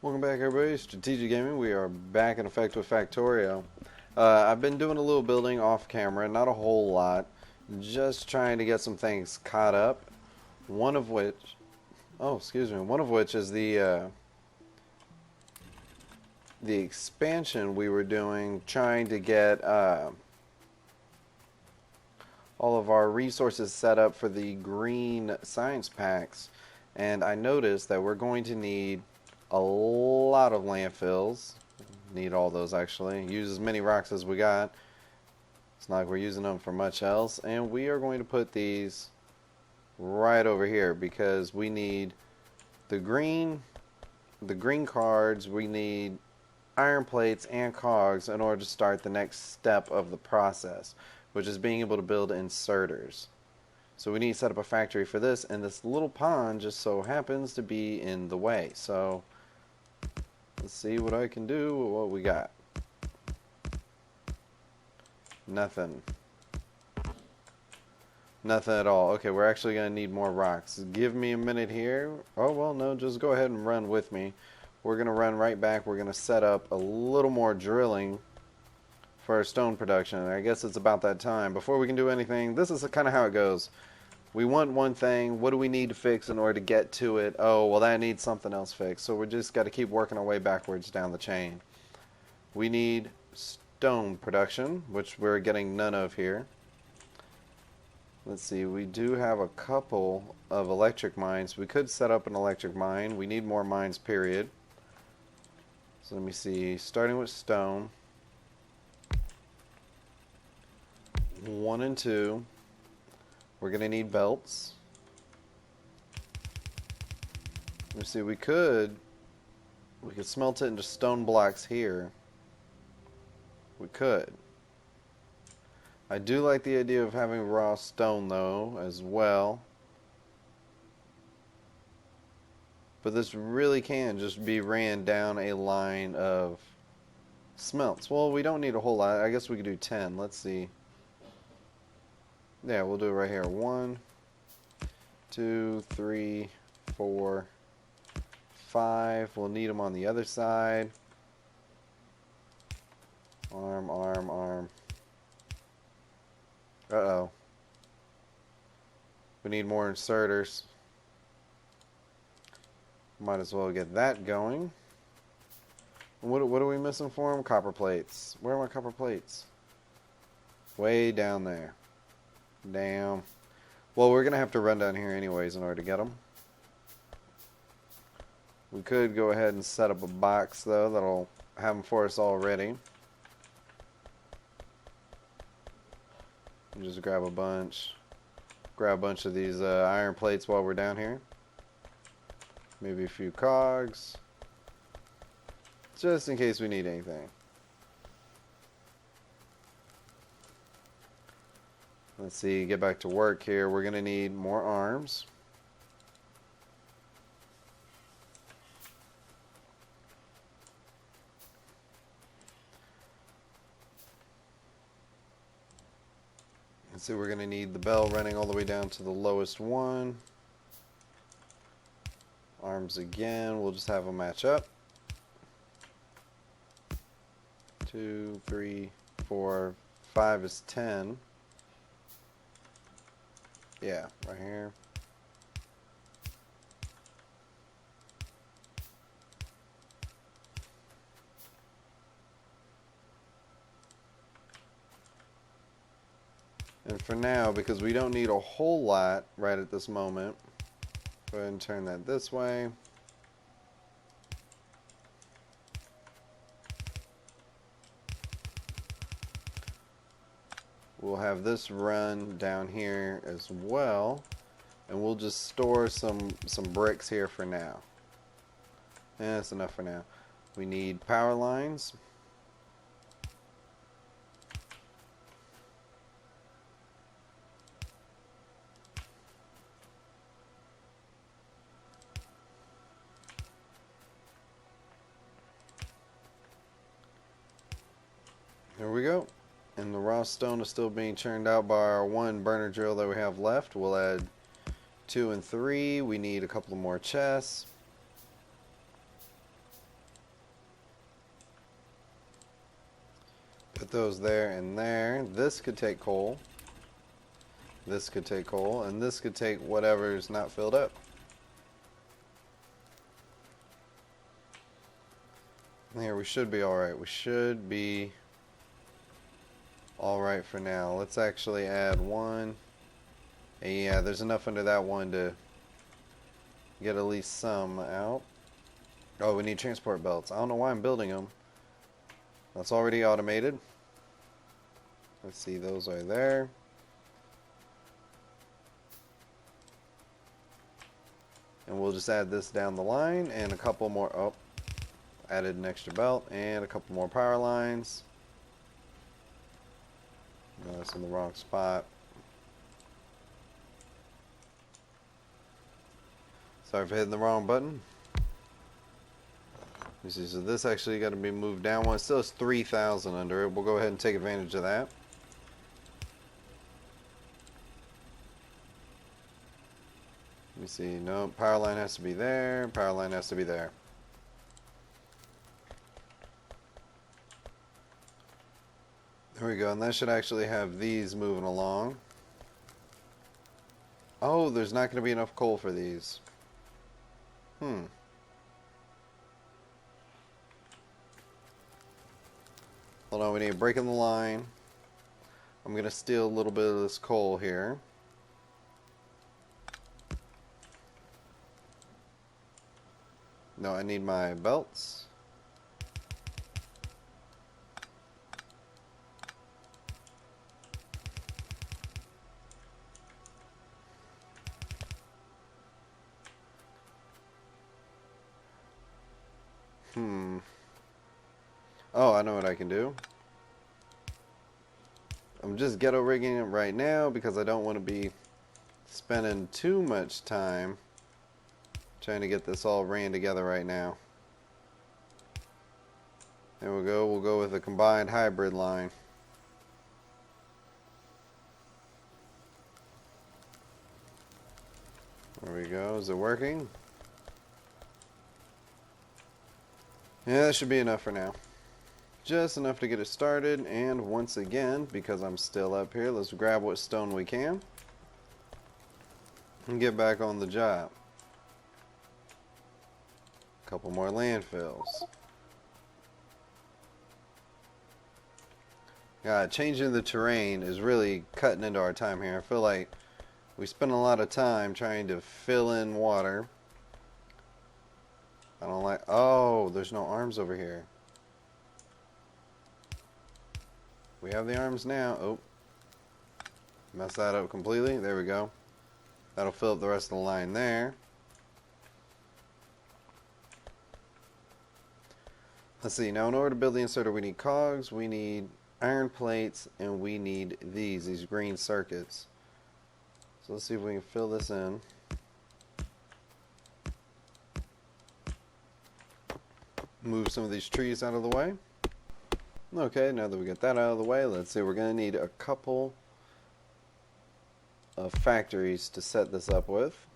Welcome back, everybody. Strategic Gaming. We are back in effect with Factorio. I've been doing a little building off camera, not a whole lot, just trying to get some things caught up. One of which, one of which is the expansion we were doing, trying to get all of our resources set up for the green science packs, and I noticed that we're going to need a lot of landfills. Need all those actually. Use as many rocks as we got. It's not like we're using them for much else. And we are going to put these right over here because we need the green cards. We need iron plates and cogs in order to start the next step of the process, which is being able to build inserters. So we need to set up a factory for this, and this little pond just so happens to be in the way. So let's see what I can do with what we got. Nothing. Nothing at all. Okay, we're actually going to need more rocks. Give me a minute here. Oh, well, no, just go ahead and run with me. We're going to run right back. We're going to set up a little more drilling for our stone production. I guess it's about that time. Before we can do anything, this is kind of how it goes. We want one thing. What do we need to fix in order to get to it? Oh, well, that needs something else fixed. So we just got to keep working our way backwards down the chain. We need stone production, which we're getting none of here. Let's see, we do have a couple of electric mines. We could set up an electric mine. We need more mines, period. So let me see, starting with stone. 1 and 2. We're going to need belts. Let me see, we could smelt it into stone blocks here. We could. I do like the idea of having raw stone, though, as well. But this really can just be ran down a line of smelts. Well, we don't need a whole lot. I guess we could do 10. Let's see. Yeah, we'll do it right here. 1, 2, 3, 4, 5. We'll need them on the other side. Arm, arm, arm. Uh-oh. We need more inserters. Might as well get that going. What are we missing for them? Copper plates. Where are my copper plates? Way down there. Damn. Well, we're going to have to run down here anyways in order to get them. We could go ahead and set up a box, though, that'll have them for us already. Just grab a bunch. Grab a bunch of these iron plates while we're down here. Maybe a few cogs. Just in case we need anything. Let's see, get back to work here. We're going to need more arms. Let's see, we're going to need the bell running all the way down to the lowest one. Arms again, we'll just have them match up. 2, 3, 4, 5 is 10. Yeah, right here. And for now, because we don't need a whole lot right at this moment, go ahead and turn that this way. We'll have this run down here as well, and we'll just store some bricks here for now. And that's enough for now. We need power lines. There we go. And the raw stone is still being churned out by our one burner drill that we have left. We'll add 2 and 3. We need a couple more chests. Put those there and there. This could take coal. This could take coal. And this could take whatever's not filled up. Here, we should be alright. We should be alright for now. Let's actually add one. Yeah, there's enough under that one to get at least some out. Oh, we need transport belts. I don't know why I'm building them. That's already automated. Let's see, those are there. And we'll just add this down the line and a couple more. Oh, added an extra belt and a couple more power lines. No, that's in the wrong spot. Sorry for hitting the wrong button. You see, so this actually got to be moved down one. It still has 3,000 under it. We'll go ahead and take advantage of that. Let me see. No, power line has to be there. Power line has to be there. There we go. And that should actually have these moving along. Oh, there's not going to be enough coal for these. Hold on, we need a break in the line. I'm going to steal a little bit of this coal here. No, I need my belts. Oh, I know what I can do. I'm just ghetto rigging it right now because I don't want to be spending too much time trying to get this all ran together right now. There we go. We'll go with a combined hybrid line. There we go. Is it working? Yeah, that should be enough for now. Just enough to get it started. And once again, because I'm still up here, let's grab what stone we can and get back on the job. A couple more landfills. Changing the terrain is really cutting into our time here. I feel like we spend a lot of time trying to fill in water. I don't like... Oh, there's no arms over here. We have the arms now. Oh. Messed that up completely. There we go. That'll fill up the rest of the line there. Let's see. Now, in order to build the inserter, we need cogs, we need iron plates, and we need these green circuits. So let's see if we can fill this in. Move some of these trees out of the way. Okay, now that we get that out of the way, let's see, we're going to need a couple of factories to set this up with.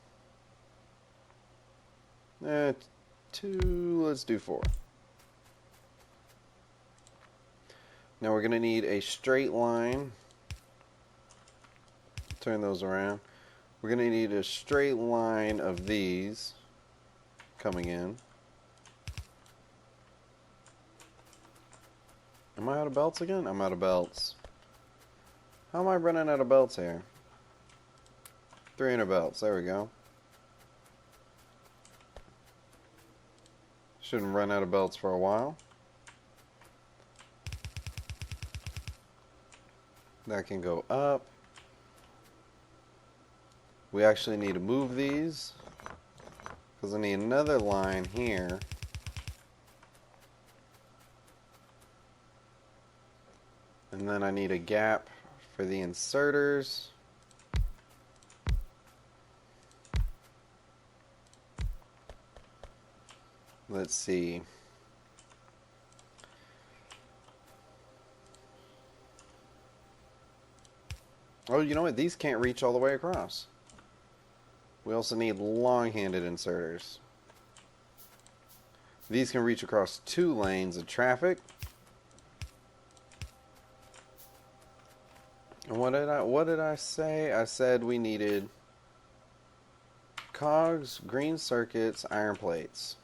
2, let's do 4. Now we're going to need a straight line. Turn those around. We're going to need a straight line of these coming in. Am I out of belts again? I'm out of belts. How am I running out of belts here? 300 belts. There we go. Shouldn't run out of belts for a while. That can go up. We actually need to move these because I need another line here. And then I need a gap for the inserters. Let's see. Oh, you know what? These can't reach all the way across. We also need long-handed inserters. These can reach across 2 lanes of traffic. And what did I say? I said we needed cogs, green circuits, iron plates.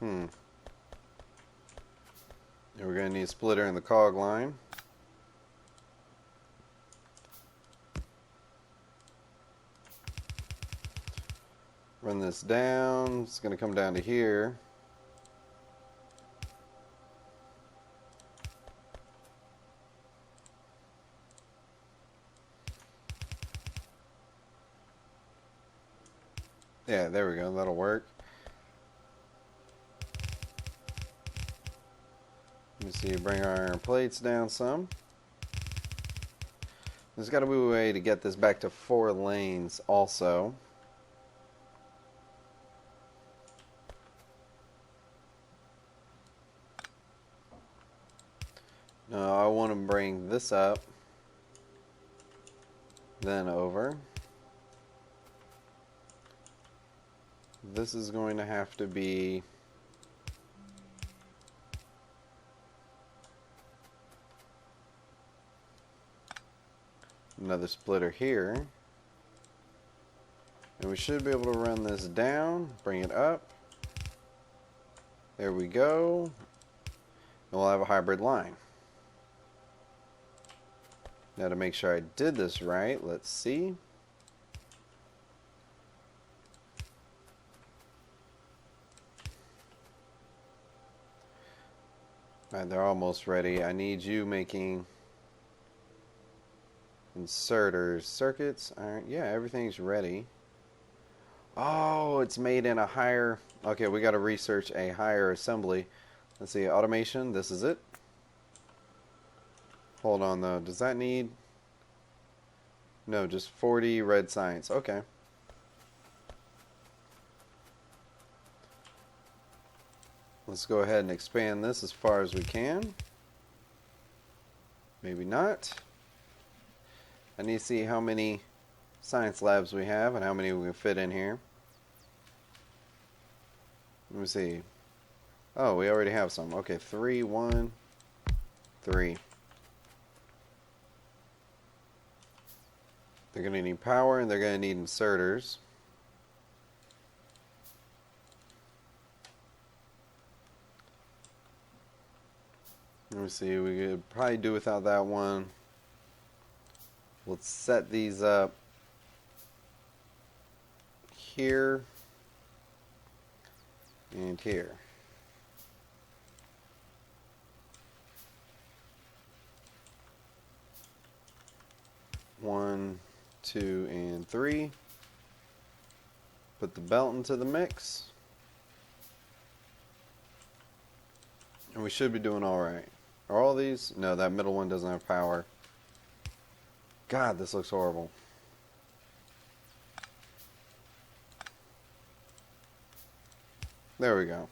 And we're going to need a splitter in the cog line. Run this down. It's going to come down to here. Yeah, there we go. That'll work. Let me see. Bring our iron plates down some. There's got to be a way to get this back to 4 lanes also. No, I want to bring this up, then over. This is going to have to be another splitter here. And we should be able to run this down, bring it up. There we go. And we'll have a hybrid line. Now to make sure I did this right, let's see. Alright, they're almost ready. I need you making inserters, circuits, iron. Yeah, everything's ready. Oh, it's made in a higher... Okay, we got to research a higher assembly. Let's see, automation, this is it. Hold on though, does that need... No, just 40 red science. Okay. Let's go ahead and expand this as far as we can. Maybe not. I need to see how many science labs we have and how many we can fit in here. Let me see. Oh, we already have some. Okay, 3, 1, 3. They're going to need power and they're going to need inserters. Let me see, we could probably do without that one. Let's set these up here and here. One, 2, and 3. Put the belt into the mix. And we should be doing alright. Are all these? No, that middle one doesn't have power. God, this looks horrible. There we go.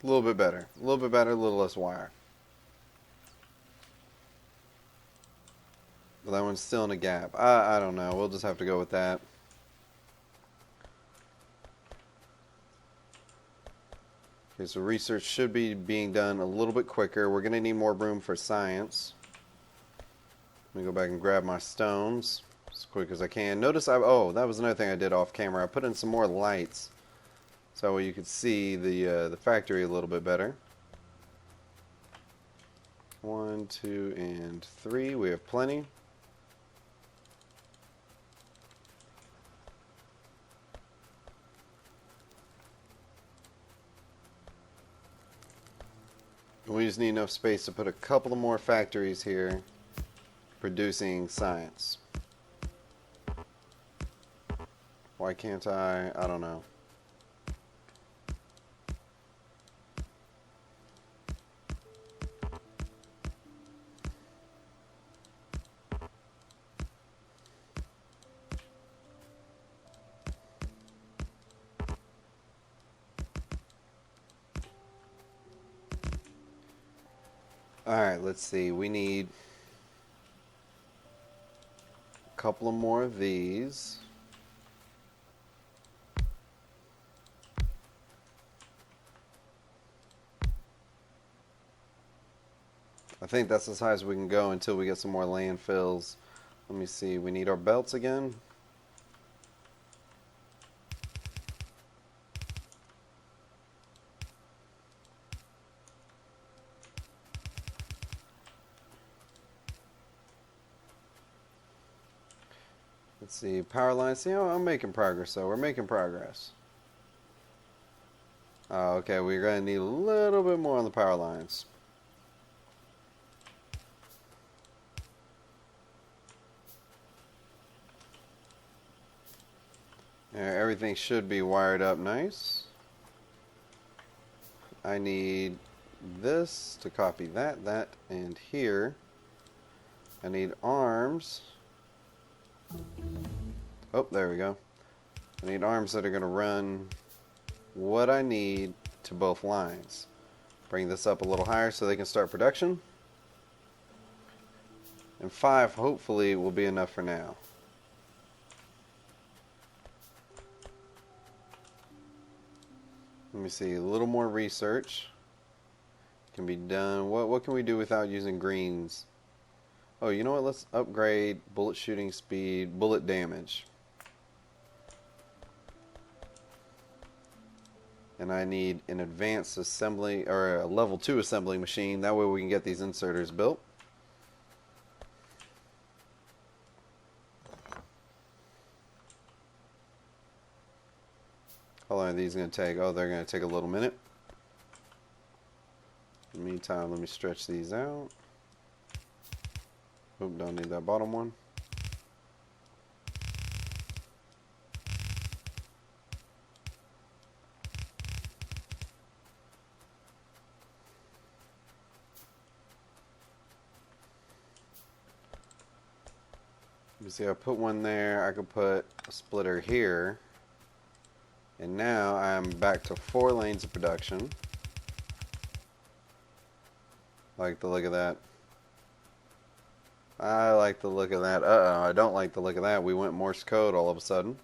A little bit better. A little bit better, a little less wire. But that one's still in a gap. I don't know. We'll just have to go with that. Okay, so research should be being done a little bit quicker. We're going to need more room for science. Let me go back and grab my stones as quick as I can. Notice oh, that was another thing I did off camera. I put in some more lights so you could see the factory a little bit better. 1, 2, and 3. We have plenty. We just need enough space to put a couple of more factories here producing science. Why can't I? I don't know. Alright, let's see. We need a couple of more of these. I think that's as high as we can go until we get some more landfills. Let me see. We need our belts again. Let's see. Power lines. See, I'm making progress, though. We're making progress. Oh, okay. We're going to need a little bit more on the power lines. Everything should be wired up nice. I need this to copy that, and here. I need arms. Oh, there we go. I need arms that are going to run what I need to both lines. Bring this up a little higher so they can start production. And 5 hopefully will be enough for now. Let me see, a little more research can be done. What can we do without using greens? Oh, you know what? Let's upgrade bullet shooting speed, bullet damage. And I need an advanced assembly, or a level 2 assembly machine. That way we can get these inserters built. How long are these going to take? Oh, they're going to take a little minute. In the meantime, let me stretch these out. Oop, don't need that bottom one. You see, I put one there. I could put a splitter here. And now I'm back to 4 lanes of production. Like the look of that. I like the look of that. Uh-oh, I don't like the look of that. We went Morse code all of a sudden.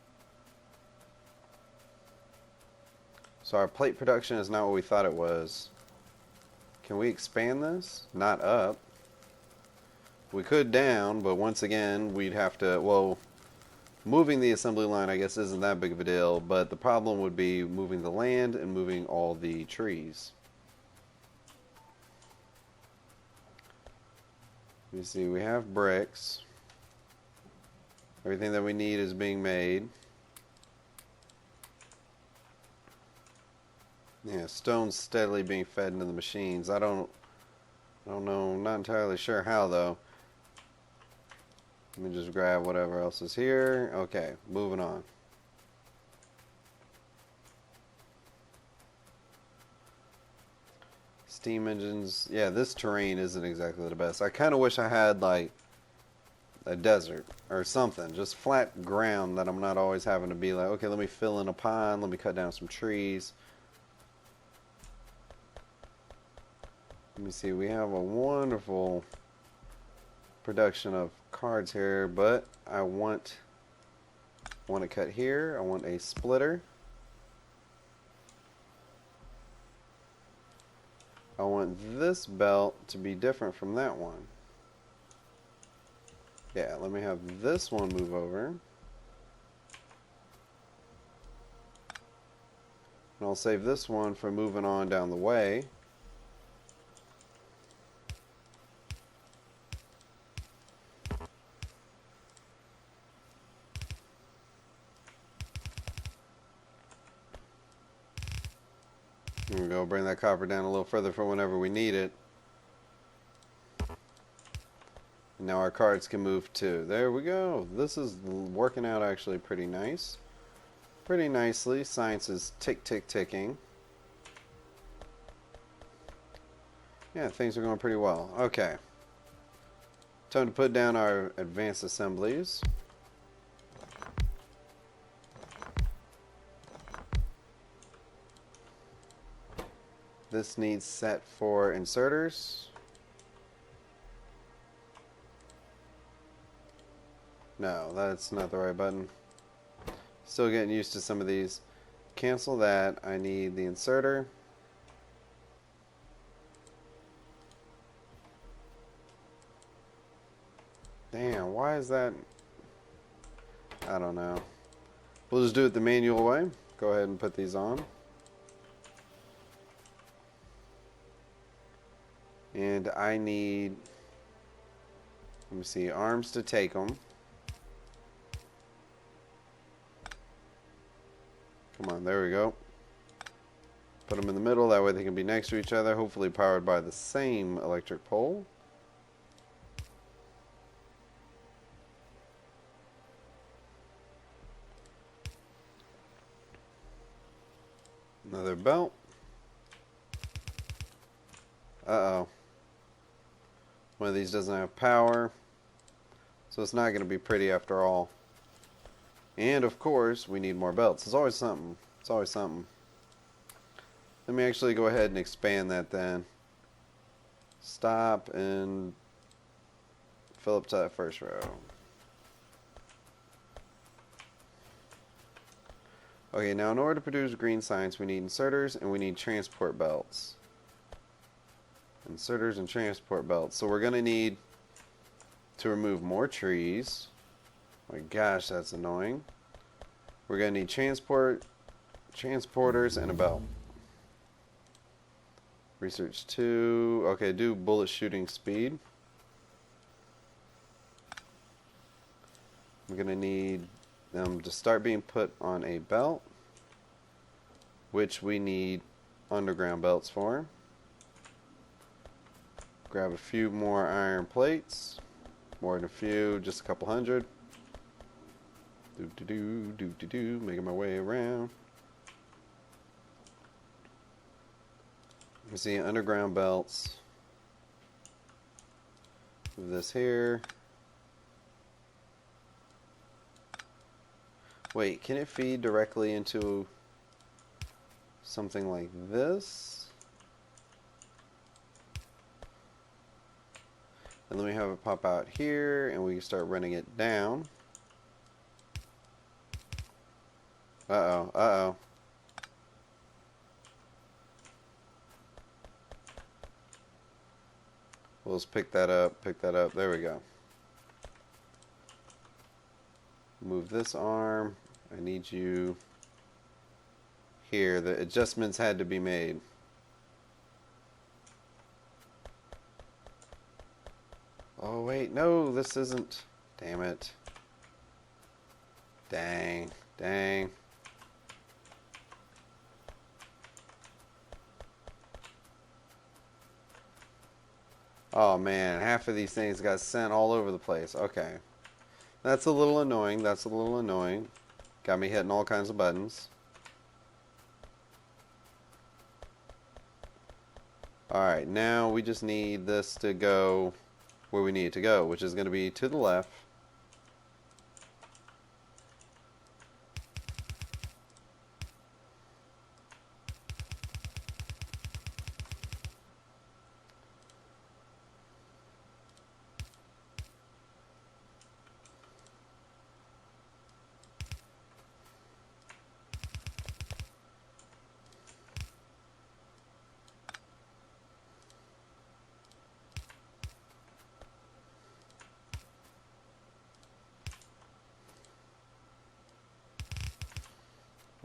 So our plate production is not what we thought it was. Can we expand this? Not up. We could down, but once again, we'd have to, well, moving the assembly line, I guess, isn't that big of a deal, but the problem would be moving the land and moving all the trees. You see, we have bricks. Everything that we need is being made. Yeah, stone's steadily being fed into the machines. I don't know, I'm not entirely sure how, though. Let me just grab whatever else is here. Okay, moving on. Steam engines. Yeah, this terrain isn't exactly the best. I kind of wish I had, like, a desert or something. Just flat ground that I'm not always having to be like, okay, let me fill in a pond. Let me cut down some trees. Let me see. We have a wonderful production of cards here, but I want to cut here. I want a splitter. I want this belt to be different from that one. Yeah, let me have this one move over. And I'll save this one for moving on down the way. There we go, bring that copper down a little further for whenever we need it. And now our cards can move too. There we go. This is working out actually pretty nice. Pretty nicely. Science is ticking. Yeah, things are going pretty well. Okay. Time to put down our advanced assemblies. This needs set for inserters. No, that's not the right button. Still getting used to some of these. Cancel that. I need the inserter. Why is that? I don't know. We'll just do it the manual way. Go ahead and put these on. And I need, let me see, arms to take them. Come on, there we go. Put them in the middle, that way they can be next to each other, hopefully powered by the same electric pole. Another belt. Uh-oh. One of these doesn't have power, so it's not going to be pretty after all. And of course, we need more belts. It's always something. It's always something. Let me actually go ahead and expand that then. Stop and fill up to that first row. Okay, now in order to produce green science, we need inserters and we need transport belts. Inserters and transport belts. So we're going to need to remove more trees. Oh my gosh, that's annoying. We're going to need transporters and a belt. Research 2. Okay, do bullet shooting speed. I'm going to need them to start being put on a belt, which we need underground belts for. Grab a few more iron plates. More than a few, just a couple hundred. Making my way around. You see underground belts. Move this here. Wait, can it feed directly into something like this? And let me have it pop out here, and we can start running it down. Uh-oh, uh-oh. We'll just pick that up, there we go. Move this arm. I need you here. The adjustments had to be made. Oh wait, no, this isn't. Damn it. Dang, dang. Oh man, half of these things got sent all over the place. Okay. That's a little annoying. That's a little annoying. Got me hitting all kinds of buttons. Alright, now we just need this to go where we need it to go, which is going to be to the left.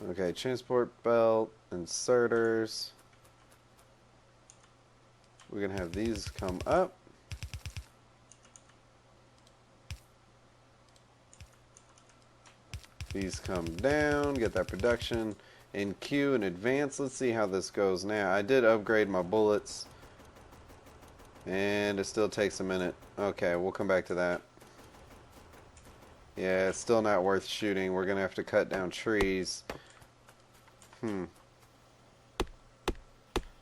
Okay, transport belt, inserters. We're going to have these come up. These come down, get that production in queue and advance. Let's see how this goes now. I did upgrade my bullets, and it still takes a minute. Okay, we'll come back to that. Yeah, it's still not worth shooting. We're going to have to cut down trees.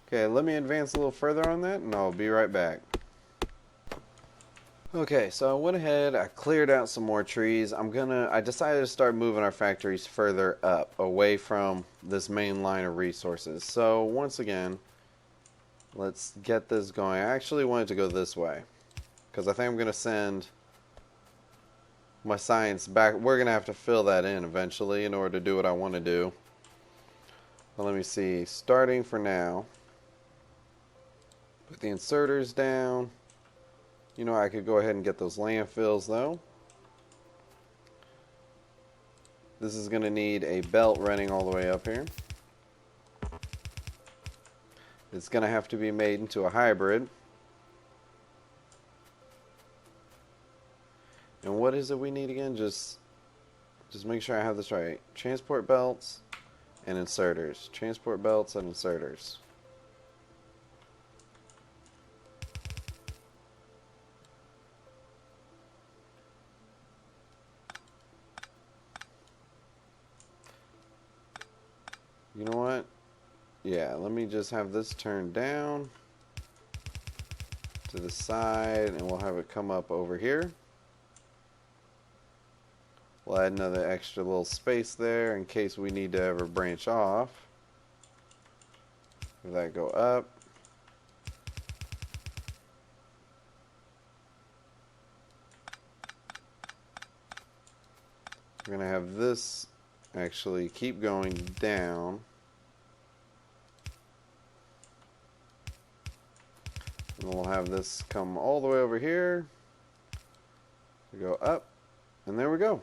Okay, let me advance a little further on that, and I'll be right back. Okay, so I went ahead, I cleared out some more trees. I decided to start moving our factories further up, away from this main line of resources. So, once again, let's get this going. I actually wanted to go this way, because I think I'm going to send my science back. We're going to have to fill that in eventually in order to do what I want to do. Well, let me see. Starting for now, put the inserters down. You know, I could go ahead and get those landfills, though. This is going to need a belt running all the way up here. It's going to have to be made into a hybrid. And what is it we need again? Just make sure I have this right. Transport belts and inserters. Transport belts and inserters. You know what? Yeah, let me just have this turned down to the side, and we'll have it come up over here. We'll add another extra little space there in case we need to ever branch off. Let that go up. We're going to have this actually keep going down. And we'll have this come all the way over here. Go up. And there we go.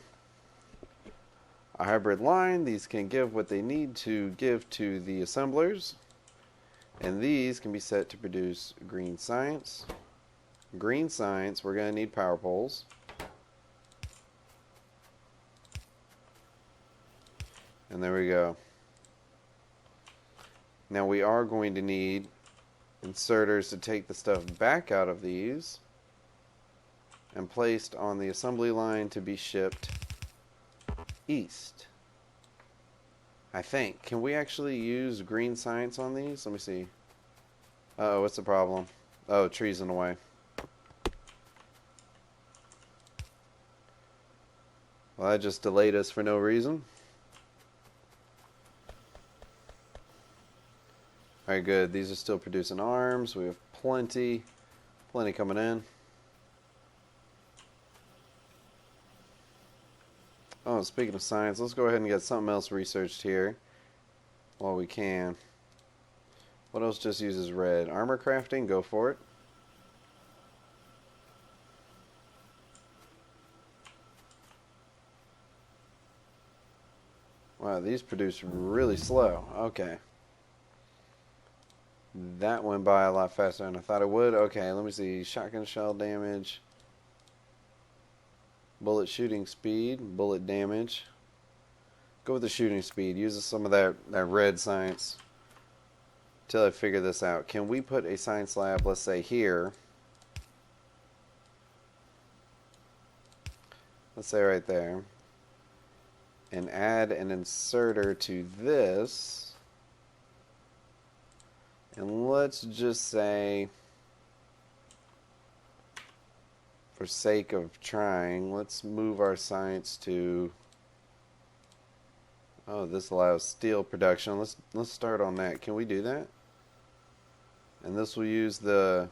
A hybrid line. These can give what they need to give to the assemblers. And these can be set to produce green science. Green science, we're going to need power poles. And there we go. Now we are going to need inserters to take the stuff back out of these and placed on the assembly line to be shipped east. I think. Can we actually use green science on these? Let me see. Uh-oh, what's the problem? Oh, trees in the way. Well, that just delayed us for no reason. Alright, good. These are still producing arms. We have plenty coming in. Oh, speaking of science, let's go ahead and get something else researched here while we can. What else just uses red? Armor crafting, go for it. Wow, these produce really slow. Okay. That went by a lot faster than I thought it would. Okay, let me see. Shotgun shell damage. Bullet shooting speed. Bullet damage. Go with the shooting speed. Use some of that red science till I figure this out. Can we put a science lab, let's say here. Let's say right there. And add an inserter to this. And let's just say, for sake of trying, let's move our science to, oh, this allows steel production. Let's start on that. Can we do that? And this will use the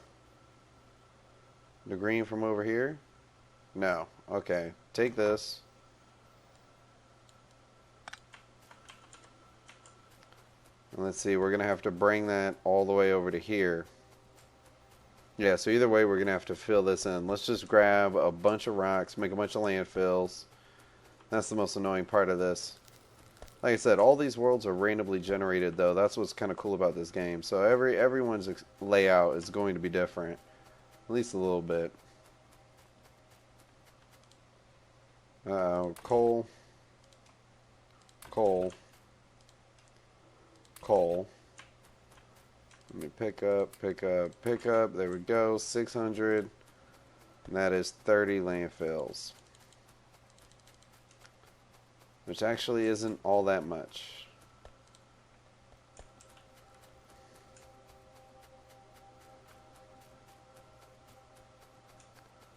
green from over here? No. Okay. Take this. And let's see, we're going to have to bring that all the way over to here. Yeah, so either way, we're going to have to fill this in. Let's just grab a bunch of rocks, make a bunch of landfills. That's the most annoying part of this. Like I said, all these worlds are randomly generated, though. That's what's kind of cool about this game. So everyone's layout is going to be different. At least a little bit. Coal. Coal. Coal. Let me pick up. There we go. 600. And that is 30 landfills. Which actually isn't all that much.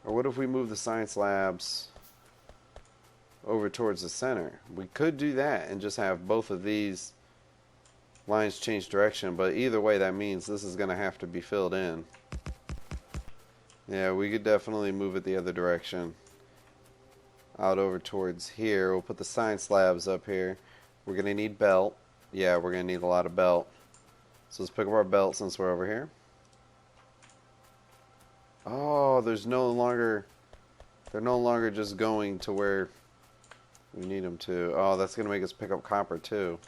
Or what if we move the science labs over towards the center? We could do that and just have both of these lines change direction, but either way that means this is going to have to be filled in. Yeah, we could definitely move it the other direction. Out over towards here. We'll put the science labs up here. We're going to need belt. Yeah, we're going to need a lot of belt. So let's pick up our belt since we're over here. Oh, they're no longer just going to where We need them to. Oh, that's going to make us pick up copper too.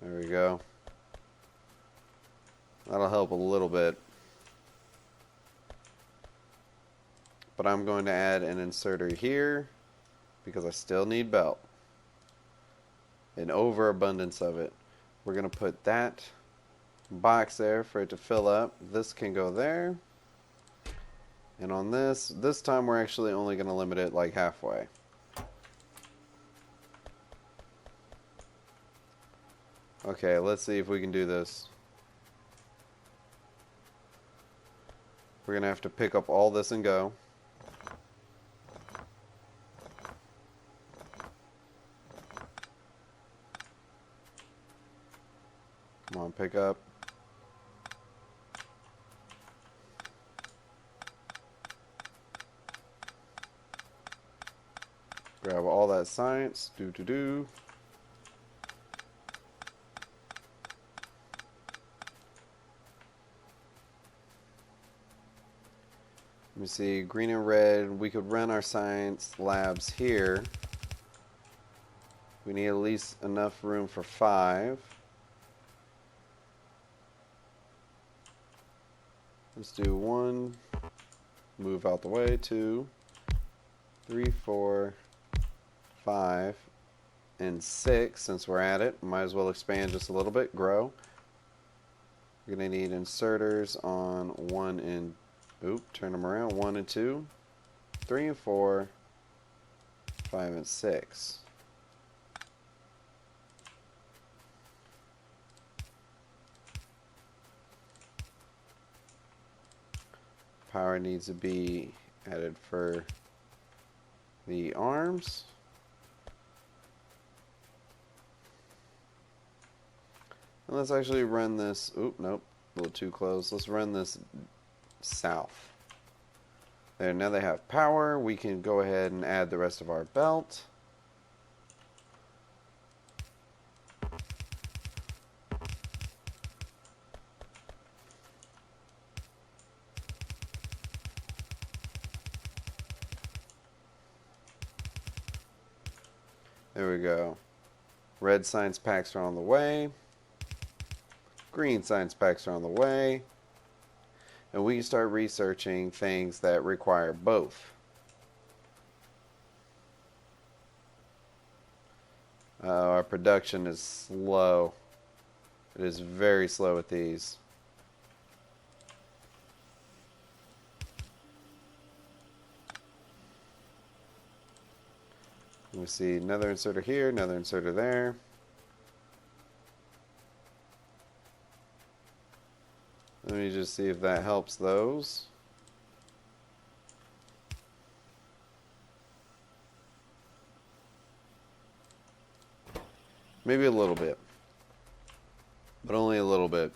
There we go. That'll help a little bit. But I'm going to add an inserter here because I still need belt. An overabundance of it. We're going to put that box there for it to fill up. This can go there. And on this time we're actually only going to limit it like halfway. Okay, let's see if we can do this. We're going to have to pick up all this and go. Come on, pick up. Grab all that science. Do. Let me see, green and red. We could run our science labs here. We need at least enough room for 5. Let's do 1. Move out the way. 2, 3, 4, 5, and 6. Since we're at it, might as well expand just a little bit. Grow. We're going to need inserters on 1 and... turn them around. 1 and 2, 3 and 4, 5 and 6. Power needs to be added for the arms. And let's actually run this. Nope, a little too close. Let's run this south. There, now they have power. We can go ahead and add the rest of our belt. There we go. Red science packs are on the way. Green science packs are on the way. And we can start researching things that require both. Our production is slow. It is very slow with these. We see another inserter here, another inserter there. Let me just see if that helps those. Maybe a little bit. But only a little bit.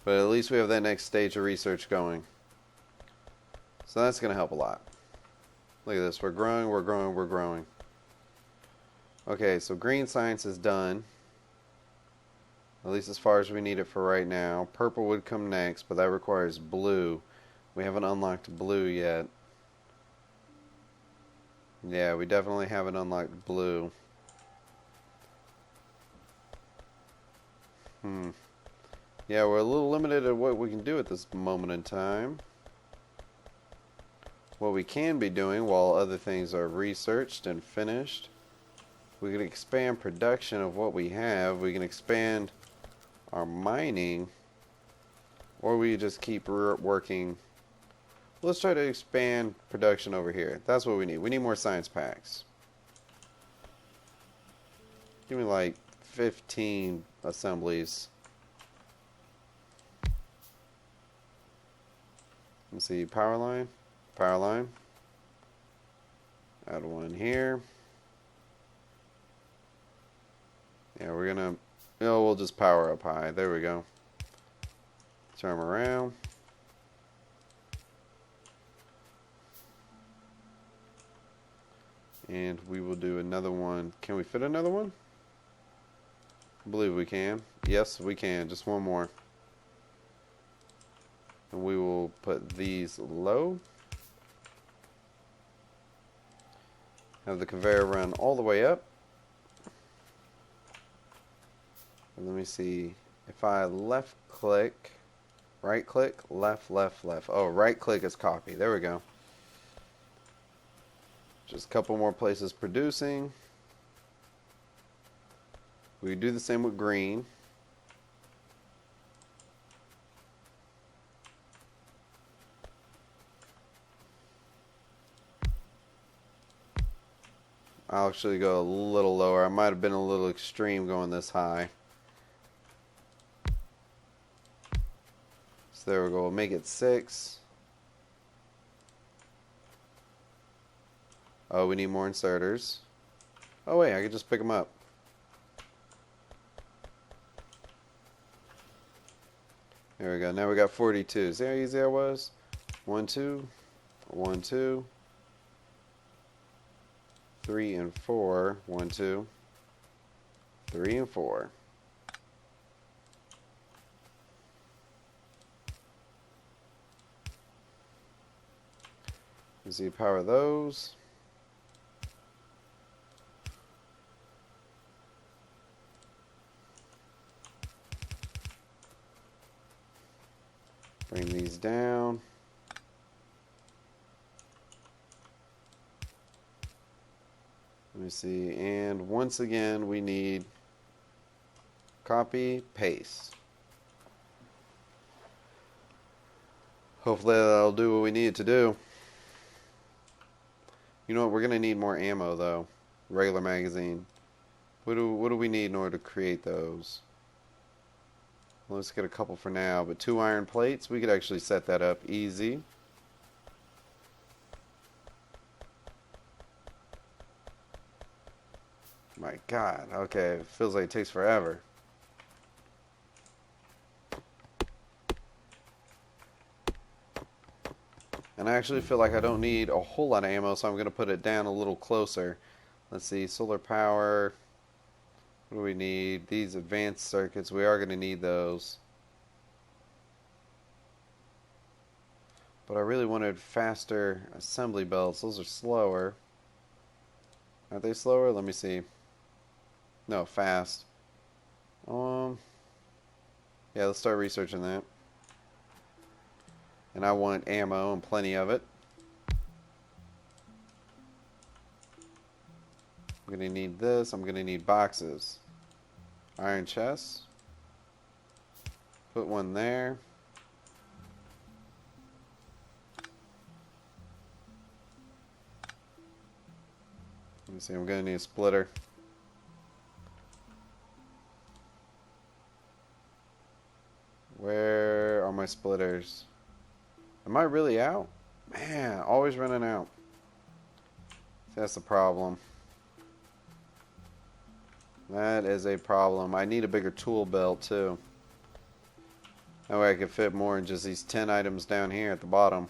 But at least we have that next stage of research going. So that's going to help a lot. Look at this. We're growing, we're growing, we're growing. Okay, so green science is done. At least as far as we need it for right now. Purple would come next, but that requires blue. We haven't unlocked blue yet. Yeah, we definitely haven't unlocked blue. Yeah, we're a little limited at what we can do at this moment in time. What we can be doing while other things are researched and finished, we can expand production of what we have. We can expand our mining, or we just keep working. Let's try to expand production over here. That's what we need. We need more science packs. Give me like 15 assemblies. Let's see, power line. Power line. Add one here. Yeah, we're gonna, we'll just power up high. There we go. Turn them around. And we will do another one. Can we fit another one? I believe we can. Yes, we can. Just one more. And we will put these low. Have the conveyor run all the way up. And let me see. If I left click, right click, left, left, left. Oh, right click is copy. There we go. Just a couple more places producing. We do the same with green. I'll actually go a little lower. I might have been a little extreme going this high. So there we go. We'll make it 6. Oh, we need more inserters. Oh wait, I can just pick them up. There we go. Now we got 42. See how easy that was? 1, 2, 1, 2, 3 and 4. 1, 2, 3 and 4. Let's see, power those. Bring these down. Let me see, and once again we need copy, paste. Hopefully that'll do what we need it to do. You know what, we're going to need more ammo though. Regular magazine. What do we need in order to create those? Well, let's get a couple for now, but 2 iron plates, we could actually set that up easy. My God, okay, it feels like it takes forever. And I actually feel like I don't need a whole lot of ammo, so I'm going to put it down a little closer. Let's see, solar power. What do we need? These advanced circuits, we are going to need those. But I really wanted faster assembly belts. Those are slower. Aren't they slower? Let me see. No, fast. Yeah, let's start researching that. And I want ammo and plenty of it. I'm going to need this. I'm going to need boxes. Iron chest. Put one there. Let me see, I'm going to need a splitter. Where are my splitters? Am I really out? Man, always running out. That's the problem. That is a problem. I need a bigger tool belt too. That way I can fit more in just these 10 items down here at the bottom.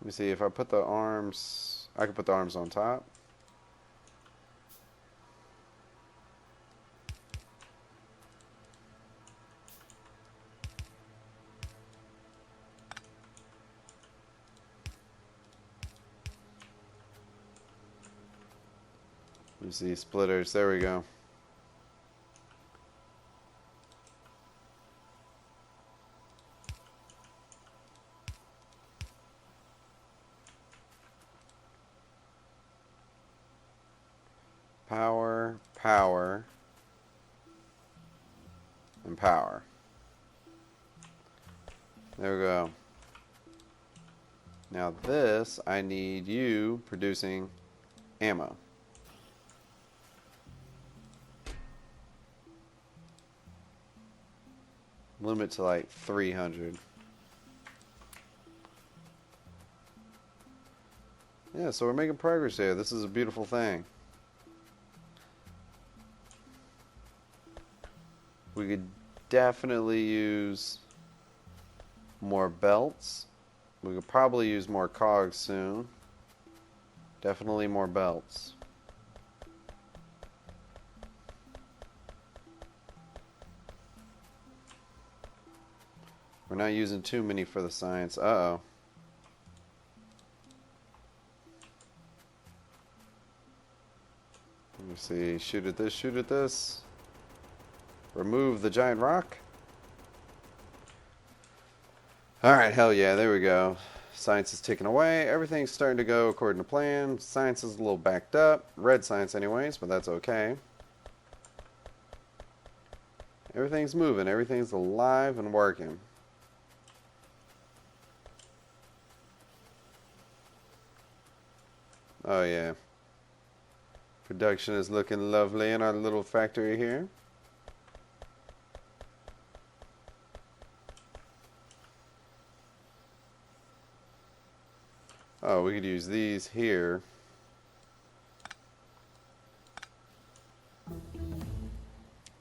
Let me see, if I put the arms, I can put the arms on top. Let me see, splitters, there we go. Power, power, and power. There we go. Now this, I need you producing ammo. Limit to like 300. Yeah, so we're making progress here. This is a beautiful thing. We could definitely use more belts. We could probably use more cogs soon. Definitely more belts. We're not using too many for the science. Uh-oh. Let me see. Shoot at this, shoot at this. Remove the giant rock. Alright, hell yeah, there we go. Science is ticking away. Everything's starting to go according to plan. Science is a little backed up. Red science anyways, but that's okay. Everything's moving. Everything's alive and working. Oh yeah. Production is looking lovely in our little factory here. Oh, we could use these here.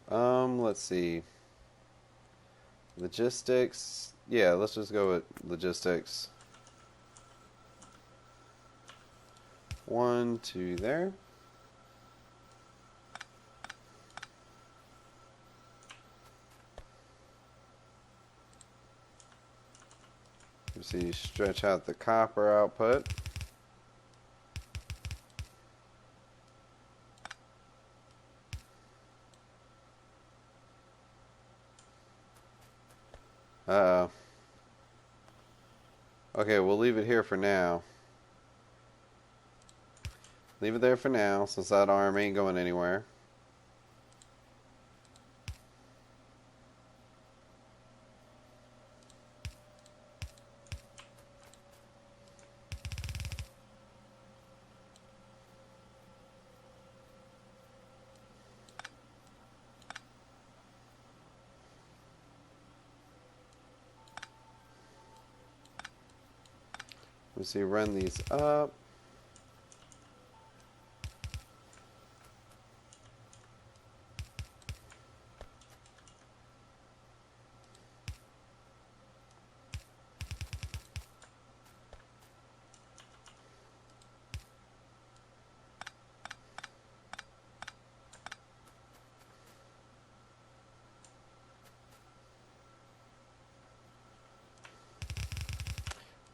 Let's see. Logistics. Yeah, let's just go with logistics. 1, 2 there. Let's see, stretch out the copper output. Uh-oh. Okay, we'll leave it here for now. Leave it there for now, since that arm ain't going anywhere. Let's see, run these up.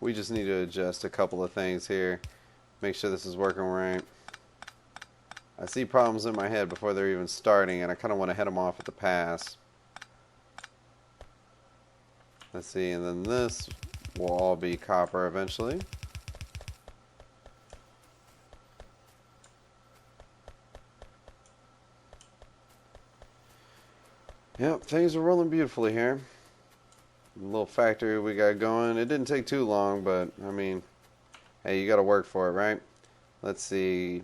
We just need to adjust a couple of things here. Make sure this is working right. I see problems in my head before they're even starting, and I kind of want to head them off at the pass. Let's see, and then this will all be copper eventually. Yep, things are rolling beautifully here. The little factory we got going. It didn't take too long, but I mean, hey, you got to work for it, right? Let's see.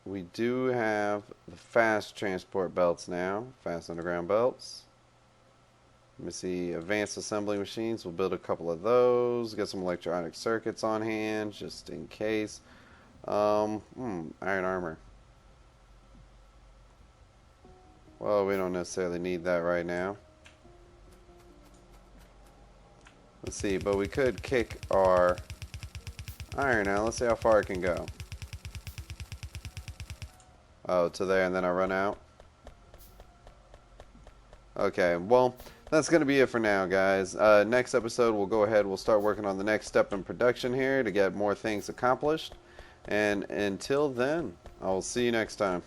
We do have the fast transport belts now. Fast underground belts. Let me see. Advanced assembly machines. We'll build a couple of those. Get some electronic circuits on hand, just in case. Iron armor. Well, we don't necessarily need that right now. Let's see, but we could kick our iron out. Let's see how far it can go. Oh, to there, and then I run out. Okay, well, that's going to be it for now, guys. Next episode, we'll go ahead. We'll start working on the next step in production here to get more things accomplished. And until then, I'll see you next time.